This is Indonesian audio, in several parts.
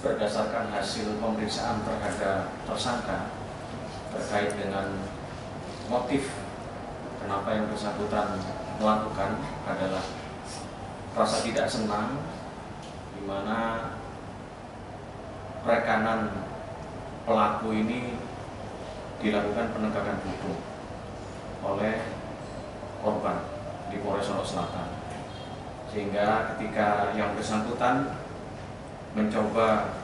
Berdasarkan hasil pemeriksaan terhadap tersangka terkait dengan motif kenapa yang bersangkutan melakukan adalah rasa tidak senang, di mana rekanan pelaku ini dilakukan penegakan hukum oleh korban di Polres Solok Selatan, sehingga ketika yang bersangkutan mencoba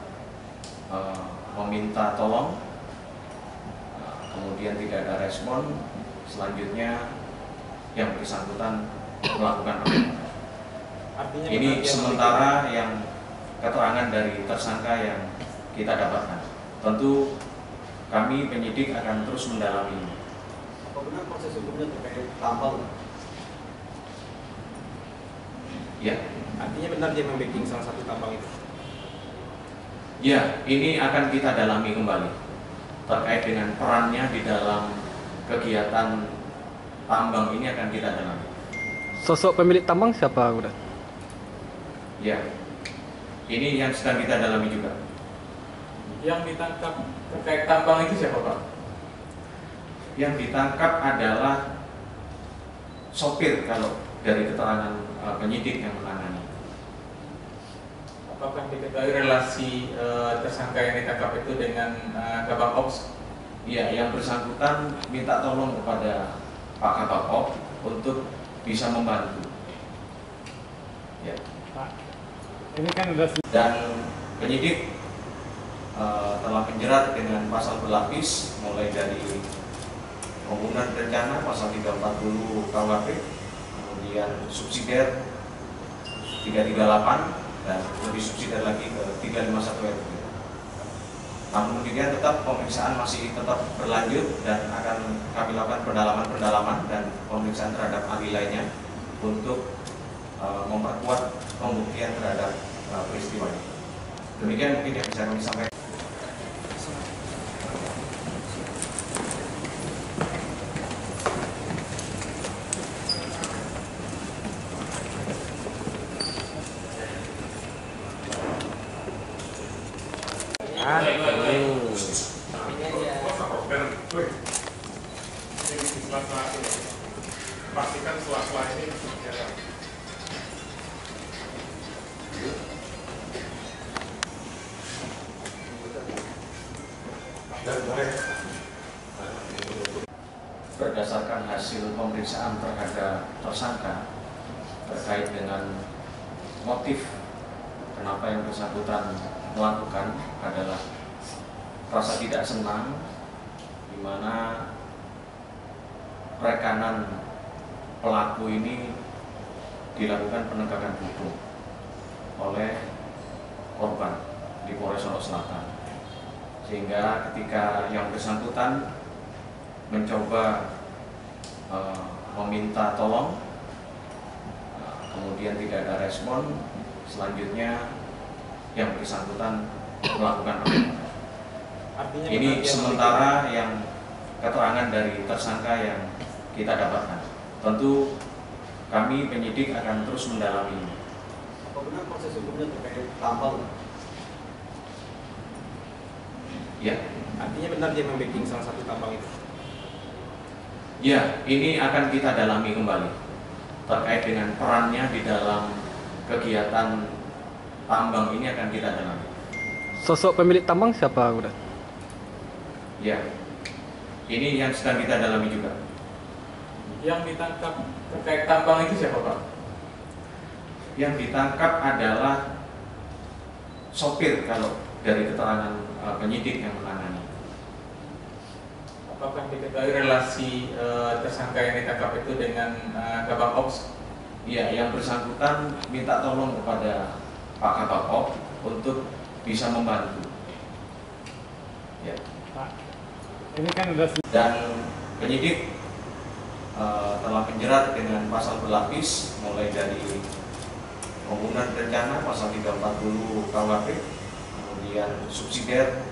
meminta tolong, kemudian tidak ada respon, selanjutnya yang bersangkutan melakukan penembakan. Ini sementara yang keterangan dari tersangka yang kita dapatkan. Tentu kami penyidik akan terus mendalami ini. Apa benar proses hukumnya terkait tambang? Ya. Artinya benar dia membacking salah satu tambang itu? Ya, ini akan kita dalami kembali terkait dengan perannya di dalam kegiatan tambang ini akan kita dalami. Sosok pemilik tambang siapa udah? Ya, ini yang sedang kita dalami juga. Yang ditangkap terkait tambang itu siapa, Pak? Yang ditangkap adalah sopir kalau dari keterangan penyidik yang menangani. Apakah diketahui relasi tersangka yang ditangkap itu dengan Kabak Ops? Iya, yang bersangkutan minta tolong kepada Pak Kabak Ops untuk bisa membantu. Ya. Pak, ini kan udah. Dan penyidik telah menjerat dengan pasal berlapis mulai dari pembunuhan berencana pasal 340 KUHP, kemudian subsidiar 338 dan lebih subsidiar lagi ke 351 RUU. Namun demikian tetap pemeriksaan masih tetap berlanjut dan akan kami lakukan pendalaman dan pemeriksaan terhadap ahli lainnya untuk memperkuat pembuktian terhadap peristiwa ini. Demikian mungkin yang bisa kami sampaikan. Pastikan sela-sela ini ya. Berdasarkan hasil pemeriksaan terhadap tersangka terkait dengan motif kenapa yang bersangkutan melakukan adalah rasa tidak senang, di mana rekanan pelaku ini dilakukan penegakan hukum oleh korban di Polres Solok Selatan, sehingga ketika yang bersangkutan mencoba meminta tolong, kemudian tidak ada respon, selanjutnya yang bersangkutan melakukan penembakan. Ini sementara yang keterangan dari tersangka yang kita dapatkan. Tentu kami penyidik akan terus mendalami ini. Apa benar proses hukumnya terkait tambang? Ya. Artinya benar dia membacking salah satu tambang itu? Ya, ini akan kita dalami kembali terkait dengan perannya di dalam kegiatan tambang ini akan kita dalami. Sosok pemilik tambang siapa udah? Ya, ini yang sedang kita dalami juga. Yang ditangkap terkait tambang itu siapa, Pak? Yang ditangkap adalah sopir kalau dari keterangan penyidik yang menangani. Apakah diketahui relasi tersangka yang ditangkap itu dengan Kabak Ops? Iya, yang bersangkutan minta tolong kepada Pak Kabak Ops untuk bisa membantu. Ya. Pak, ini kan udah. Dan penyidik telah menjerat dengan pasal berlapis mulai dari pembunuhan berencana pasal 340 KUHP, kemudian subsidiar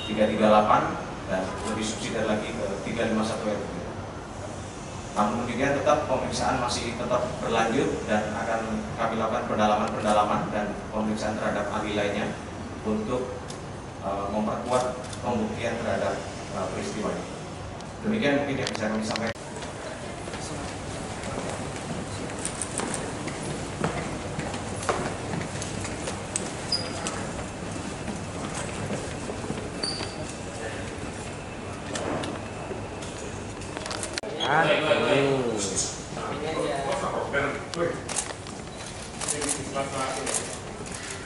338 dan lebih subsidiar lagi ke 351 RUU. Namun demikian tetap pemeriksaan masih tetap berlanjut dan akan kami lakukan pendalaman dan pemeriksaan terhadap ahli lainnya untuk memperkuat pembuktian terhadap peristiwa ini. Demikian mungkin yang bisa kami sampaikan.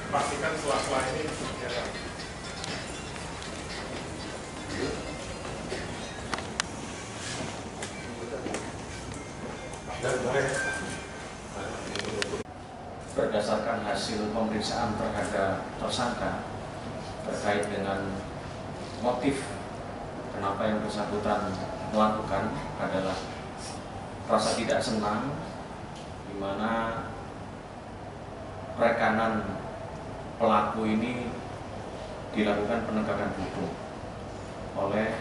Pastikan sela-sela ini disediakan. Berdasarkan hasil pemeriksaan terhadap tersangka terkait dengan motif kenapa yang bersangkutan melakukan adalah rasa tidak senang, di mana rekanan pelaku ini dilakukan penegakan hukum oleh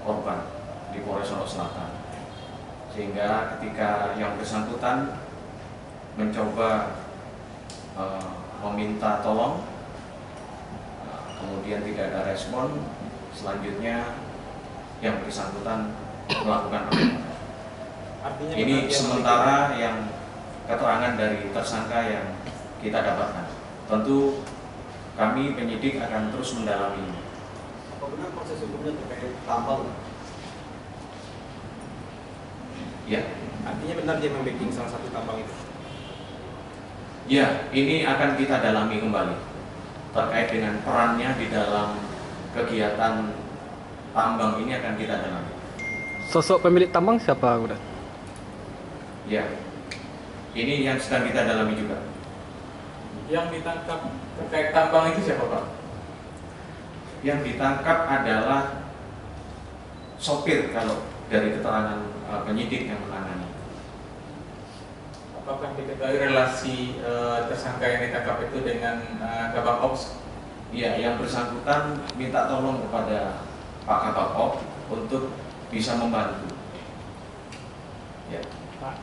korban di Polres Solo Selatan, sehingga ketika yang bersangkutan mencoba meminta tolong, kemudian tidak ada respon, selanjutnya yang bersangkutan melakukan penembakan. Ini sementara yang keterangan dari tersangka yang kita dapatkan. Tentu kami penyidik akan terus mendalami ini. Apa benar proses hukumnya terkait tambang? Ya, Artinya benar dia membacking salah satu tambang itu. ya, ini akan kita dalami kembali terkait dengan perannya di dalam kegiatan tambang ini akan kita dalami. Sosok pemilik tambang siapa udah? Ya, ini yang sedang kita dalami juga. Yang ditangkap terkait tambang itu siapa, Pak? Yang ditangkap adalah sopir kalau dari keterangan penyidik yang menangani. Apakah diketahui relasi tersangka yang ditangkap itu dengan Kabak Ops? Ya, yang bersangkutan minta tolong kepada Pak Kabak Ops untuk bisa membantu. Ya. Pak,